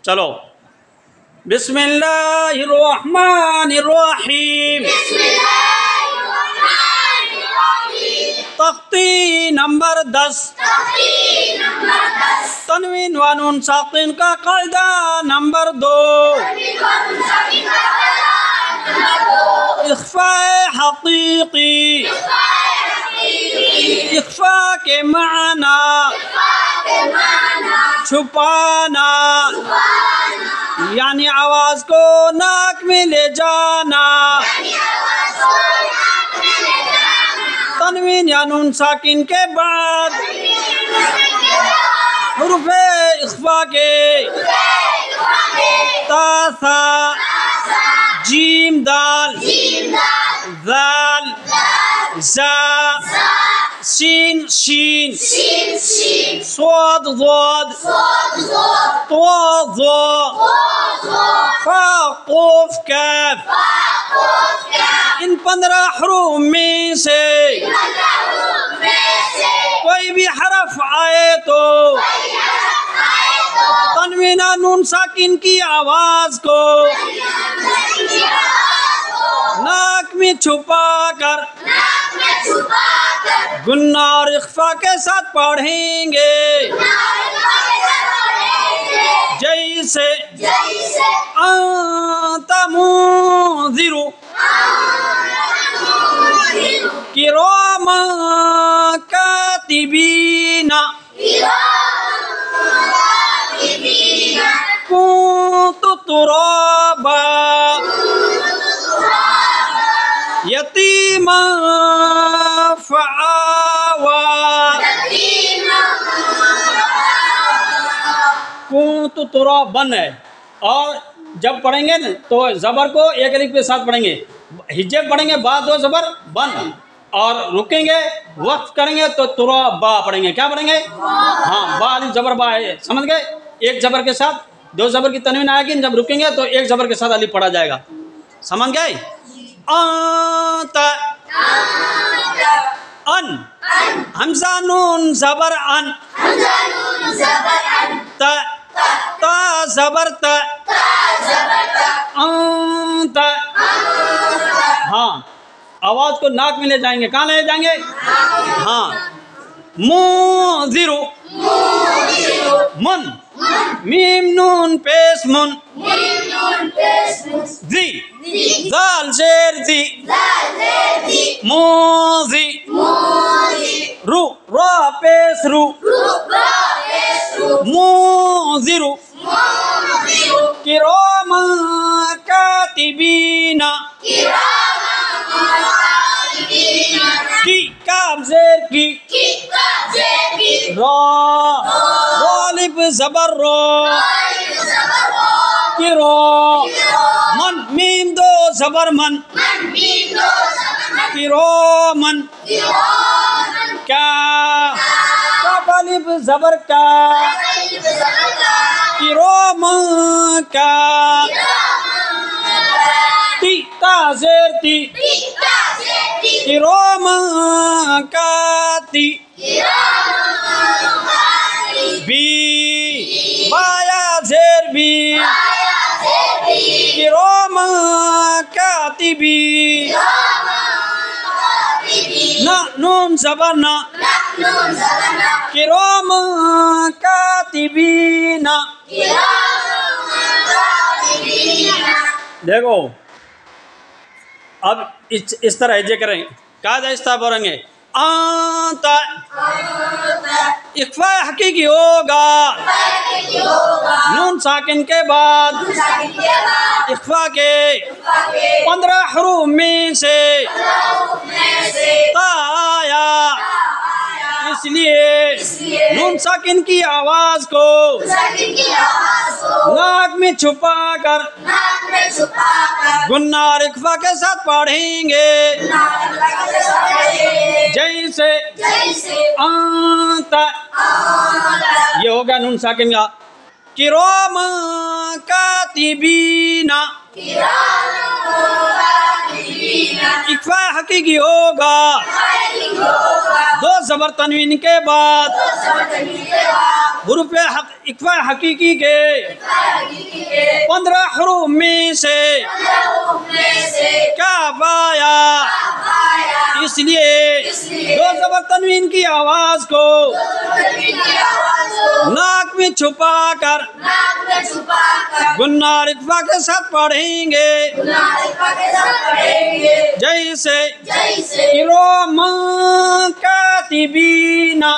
चलो, बिस्मिल्लाहिर्रहमानिर्रहीम। तख्ती नंबर 10। तनवीन व नून साकिन का कायदा नंबर 2। इख्फा हकीकी। इख्फा के माना छुपाना, यानी आवाज को नाक में ले जाना। तनवीन या नून साकिन के बाद हुर्फ़े इख्फा के ता सा जीम दाल दाल जा सीन शीन स्वाद ज़ाद तो ज़ा फा क़ाफ काफ। इन 15 हरूफ में से कोई भी हरफ आए तो तनवीन नून साकिन की आवाज को नाक में छुपा कर गुन्ना और इख्फा के साथ पढ़ेंगे। जैसे अंता मुंज़िरु किरामा कातिबीना कुन्तु तुराबा यतीमा फ़आवा कुन्तु तुराबन है। और जब पढ़ेंगे न तो ज़बर को एक अलिफ के साथ पढ़ेंगे, हिज्जे पढ़ेंगे बाद 2 ज़बर बन, और रुकेंगे वक्फ करेंगे तो तुराबा पढ़ेंगे। क्या पढ़ेंगे? हाँ, बा अलिफ ज़बर बा है, समझ गए? एक ज़बर के साथ 2 ज़बर की तनवीन आएगी, जब रुकेंगे तो एक ज़बर के साथ अलिफ पढ़ा जाएगा। समझ गए? अन हमज़ा नून ज़बर अन ता ज़बर ता हाँ, आवाज को नाक में ले जाएंगे। कहाँ ले जाएंगे? हाँ, मुंज़िरु मुन मीम नून पेश मुन ज़ी ज़ाल ज़ेर ज़ी मुज़ी रू रा पेश रू मुंज़िरु किरामा कातिबीना की काफ ज़ेर की रा अलिफ ज़बर रा किरा मन मीम 2 ज़बर मन किरामन का काफ अलिफ ज़बर का किरामा का ती ता ज़ेर ती किरामा काती बी बाया ज़ेर बी किरामा कातिबी ना नून ज़बर ना किरामा कातिबीना। देखो, अब इस तरह हिज्जे करेंगे। कायदा इस तरह बोलेंगे आंता इख्फा हकीकी होगा नून साकिन के बाद इख्फा के 15 हरूफ में से ता आया, इसलिए नून साकिन की आवाज को नाक में छुपा कर गुन्ना और इख्फा के साथ पढ़ेंगे। जैसे अंता, ये होगा नून साकिन का किरामा कातिबीना। इख्फा हकीकी होगा 2 ज़बर तनवीन के बाद हुरूफ इक्फा हकीकी के 15 हुरूफ में से क्या पाया, इसलिए दो ज़बर तनवीन की आवाज को नाक में छुपा कर गुन्ना इक्फा के साथ पढ़ेंगे, जैसे इरामन कातिबीना